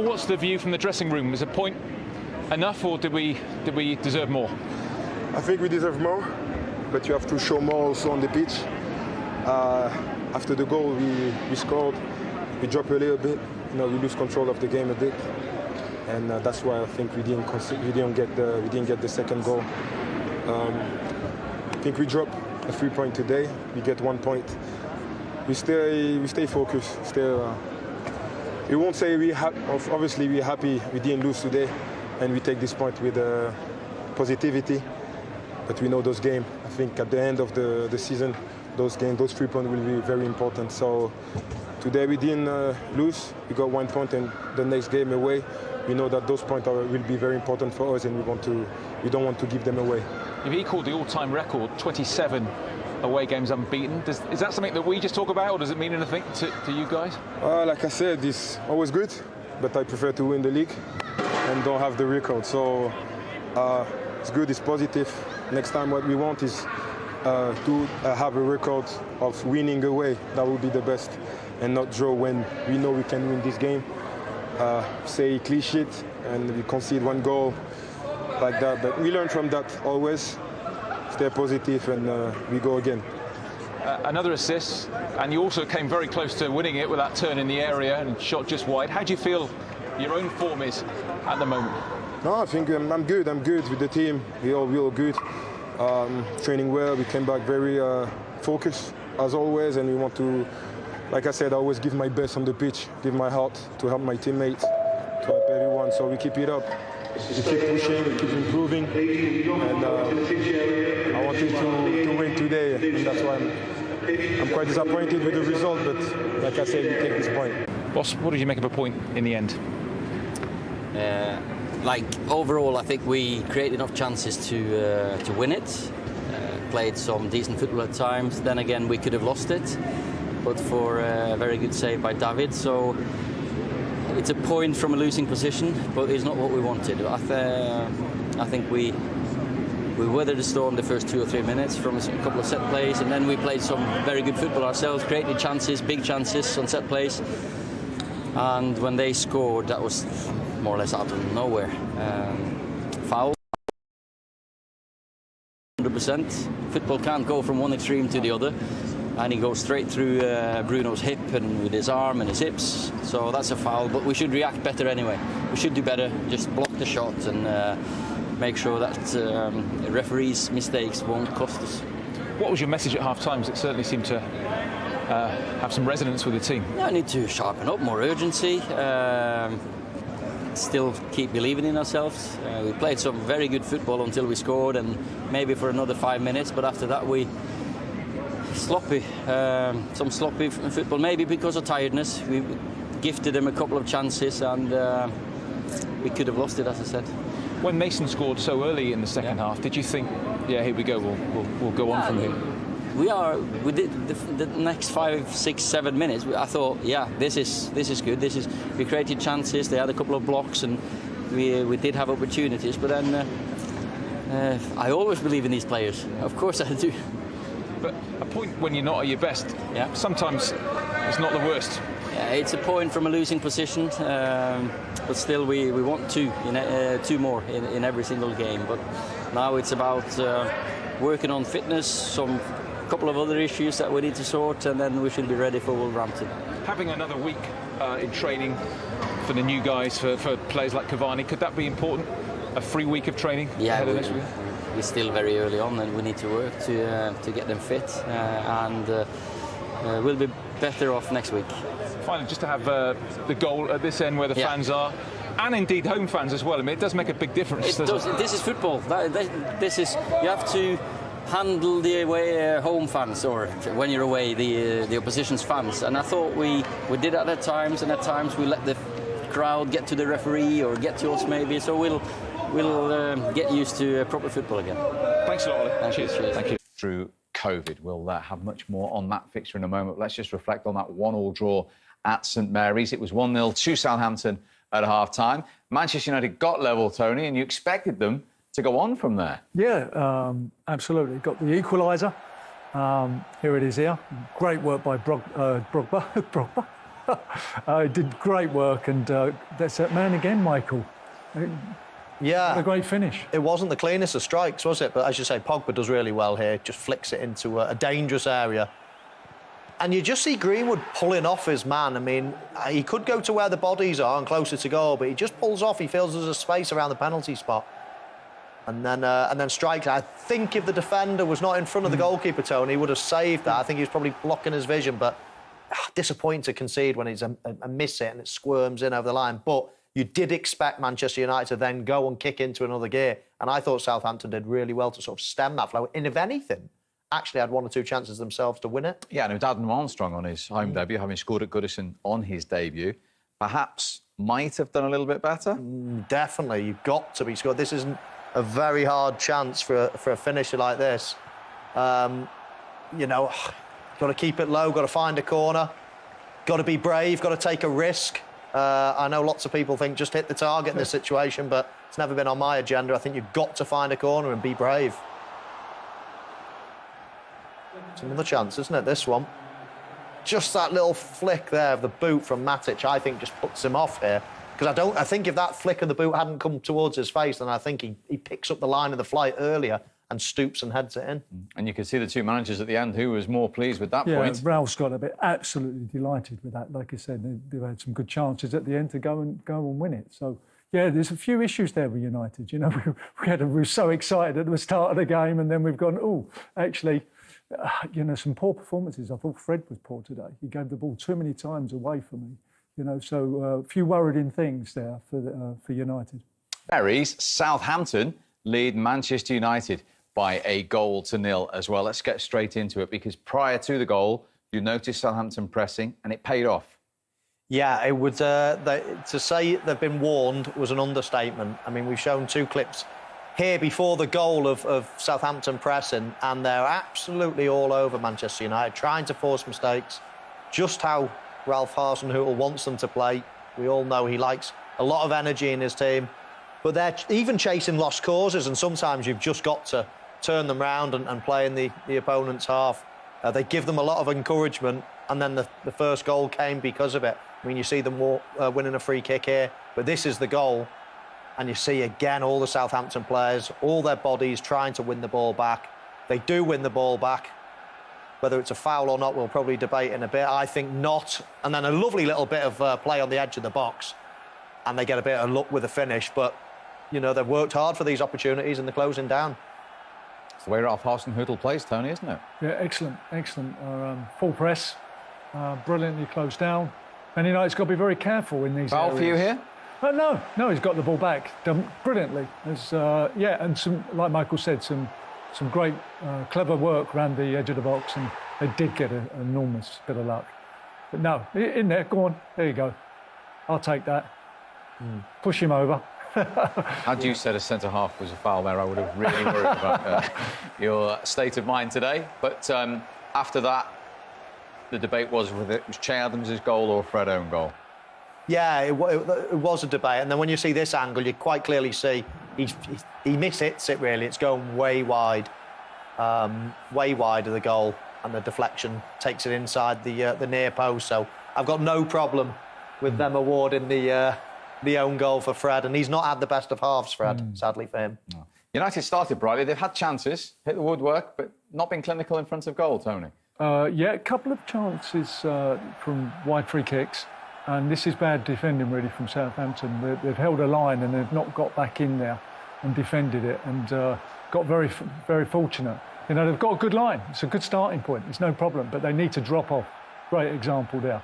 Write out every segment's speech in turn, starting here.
what's the view from the dressing room? Was a point enough, or did we deserve more? I think we deserve more, but you have to show more also on the pitch. After the goal we scored, we dropped a little bit. We lose control of the game a bit, and that's why I think we didn't get the second goal. I think we dropped a 3-point today. We get 1 point. We stay focused. We won't say obviously we're happy we didn't lose today, and we take this point with positivity. But we know those games. I think at the end of the season, those 3 points will be very important. So today we didn't lose. We got 1 point, and the next game away, we know that those points will be very important for us, and we don't want to give them away. You've equalled the all-time record, 27 away games unbeaten. Is that something that we just talk about, or does it mean anything to you guys? Like I said, it's always good, but I prefer to win the league and don't have the record. So it's good, it's positive. Next time what we want is to have a record of winning away. That would be the best, and not draw when we know we can win this game. Say clean sheet and we concede 1 goal like that, but we learn from that always. Stay positive, and we go again. Another assist, and you also came very close to winning it with that turn in the area and shot just wide. How do you feel your own form is at the moment? No, I think I'm good. I'm good with the team. We're all good. Training well. We came back very focused as always, and we want to, like I said, I always give my best on the pitch, give my heart to help my teammates, to help everyone. So we keep it up. We keep pushing, we keep improving, and I wanted to win today, and that's why I'm quite disappointed with the result, but like I said, we take this point. Boss, what did you make of a point in the end? Overall, I think we created enough chances to win it. Played some decent football at times. Then again, we could have lost it, but for a very good save by David. So it's a point from a losing position, but it's not what we wanted. I think we weathered the storm the first 2 or 3 minutes from a couple of set plays, and then we played some very good football ourselves, created chances, big chances on set plays. And when they scored, that was more or less out of nowhere. Foul. 100%. Football can't go from one extreme to the other. And he goes straight through Bruno's hip and with his arm and his hips. So that's a foul, but we should react better anyway. We should do better, just block the shot and make sure that referees' mistakes won't cost us. What was your message at half-time? It certainly seemed to have some resonance with the team. Yeah, I need to sharpen up, more urgency. Still keep believing in ourselves. We played some very good football until we scored, and maybe for another 5 minutes, but after that we sloppy, some sloppy football, maybe because of tiredness. We gifted them a couple of chances, and we could have lost it, as I said. When Mason scored so early in the second half, did you think, yeah, here we go, we'll go on from here? We did the next 5, 6, 7 minutes. I thought, yeah, this is good. We created chances. They had a couple of blocks, and we did have opportunities. But then I always believe in these players. Of course I do. But a point when you're not at your best, yeah, sometimes it's not the worst. Yeah, it's a point from a losing position, but still we want two more in every single game. But now it's about working on fitness, some couple of other issues that we need to sort, and then we should be ready for Wolverhampton. Having another week in training for the new guys, for players like Cavani, could that be important? A free week of training ahead of next week? We're still very early on, and we need to work to get them fit, and we'll be better off next week. Finally, just to have the goal at this end where the fans are, and indeed home fans as well. I mean, it does make a big difference. It does. This is football. This is, you have to handle the away home fans, or when you're away, the opposition's fans. And I thought we did that at times, and at times we let the crowd get to the referee or get to us maybe. So we'll get used to proper football again. Thanks a lot, Ollie. Cheers. Thank you. Through COVID, we'll have much more on that fixture in a moment. Let's just reflect on that 1-1 draw at St Mary's. It was 1-0 to Southampton at half-time. Manchester United got level, Tony, and you expected them to go on from there. Yeah, absolutely. Got the equaliser. Here it is here. Great work by Pogba. He did great work, and that's that man again, Michael. Yeah. What a great finish. It wasn't the cleanest of strikes, was it? But as you say, Pogba does really well here, just flicks it into a dangerous area. And you just see Greenwood pulling off his man. I mean, he could go to where the bodies are and closer to goal, but he just pulls off. He feels there's a space around the penalty spot. And then strikes. I think if the defender was not in front of the goalkeeper, Tony, he would have saved that. I think he was probably blocking his vision, but disappointing to concede when it's a miss it and it squirms in over the line. But you did expect Manchester United to then go and kick into another gear. And I thought Southampton did really well to sort of stem that flow. And if anything, actually had one or two chances themselves to win it. Yeah, and it was Adam Armstrong on his home debut, having scored at Goodison on his debut. Perhaps might have done a little bit better. Definitely, you've got to be scored. This isn't a very hard chance for a finisher like this. You know, got to keep it low, got to find a corner, got to be brave, got to take a risk. I know lots of people think just hit the target in this situation, but it's never been on my agenda. I think you've got to find a corner and be brave. It's another chance, isn't it, this one? Just that little flick there of the boot from Matic, I think, just puts him off here. Because I think if that flick of the boot hadn't come towards his face, then I think he picks up the line of the flight earlier and stoops and heads it in. And you could see the two managers at the end, who was more pleased with that point. Yeah, Ralph's got to be absolutely delighted with that. Like I said, they've had some good chances at the end to go and win it. So, yeah, there's a few issues there with United. You know, we were so excited at the start of the game, and then we've gone, oh, actually, you know, some poor performances. I thought Fred was poor today. He gave the ball too many times away from me. You know, so a few worrying things there for United. Berries, Southampton lead Manchester United by 1-0 as well. Let's get straight into it, because prior to the goal, you noticed Southampton pressing, and it paid off. Yeah, it would. To say they've been warned was an understatement. I mean, we've shown two clips here before the goal of Southampton pressing, and they're absolutely all over Manchester United, trying to force mistakes. Just how Ralph Hasenhüttl wants them to play. We all know he likes a lot of energy in his team, but they're even chasing lost causes, and sometimes you've just got to turn them round and play in the opponent's half. They give them a lot of encouragement, and then the first goal came because of it. I mean, you see them winning a free kick here, but this is the goal, and you see again all the Southampton players, all their bodies trying to win the ball back. They do win the ball back. Whether it's a foul or not, we'll probably debate in a bit. I think not. And then a lovely little bit of play on the edge of the box, and they get a bit of luck with the finish. But, you know, they've worked hard for these opportunities and they're closing down. It's the way Ralph Hasenhüttl plays, Tony, isn't it? Yeah, excellent. Full press, brilliantly closed down. And United's got to be very careful in these areas. Foul for you here? No, he's got the ball back, done brilliantly. There's, and some, like Michael said, some great, clever work around the edge of the box, and they did get an enormous bit of luck. But no, in there, go on, there you go. I'll take that. Push him over. Had you said a centre-half was a foul there, I would have really worried about your state of mind today. But after that, the debate was whether it was Che Adams' goal or Fred own goal. Yeah, it was a debate. And then when you see this angle, you quite clearly see he mishits it, really. It's going way wide of the goal, and the deflection takes it inside the near post. So I've got no problem with them awarding the own goal for Fred. And he's not had the best of halves, Fred, sadly for him. No. United started brightly. They've had chances, hit the woodwork, but not been clinical in front of goal, Tony. Yeah, a couple of chances from wide free kicks. And this is bad defending, really, from Southampton. They've held a line and they've not got back in there and defended it, and got very, very fortunate. You know, they've got a good line. It's a good starting point. It's no problem, but they need to drop off. Great example there.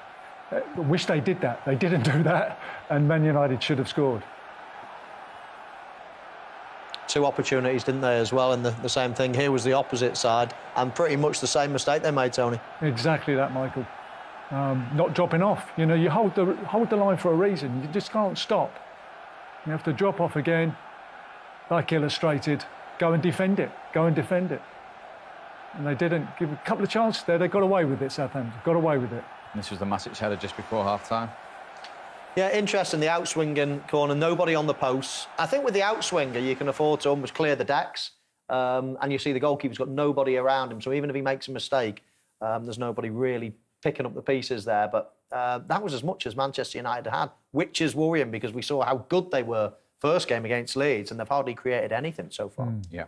I wish they did that. They didn't do that, and Man United should have scored. Two opportunities, didn't they, as well? And the same thing here was the opposite side, and pretty much the same mistake they made, Tony. Exactly that, Michael. Not dropping off. You know, you hold the line for a reason. You just can't stop. You have to drop off again, like illustrated. Go and defend it. Go and defend it. And they didn't. Give a couple of chances there. They got away with it, Southampton. Got away with it. And this was the Matic header just before half-time. Yeah, interesting, the outswinging corner, nobody on the posts. I think with the outswinger, you can afford to almost clear the decks. And you see the goalkeeper's got nobody around him. So even if he makes a mistake, there's nobody really picking up the pieces there. But that was as much as Manchester United had, which is worrying because we saw how good they were first game against Leeds, and they've hardly created anything so far. Yeah.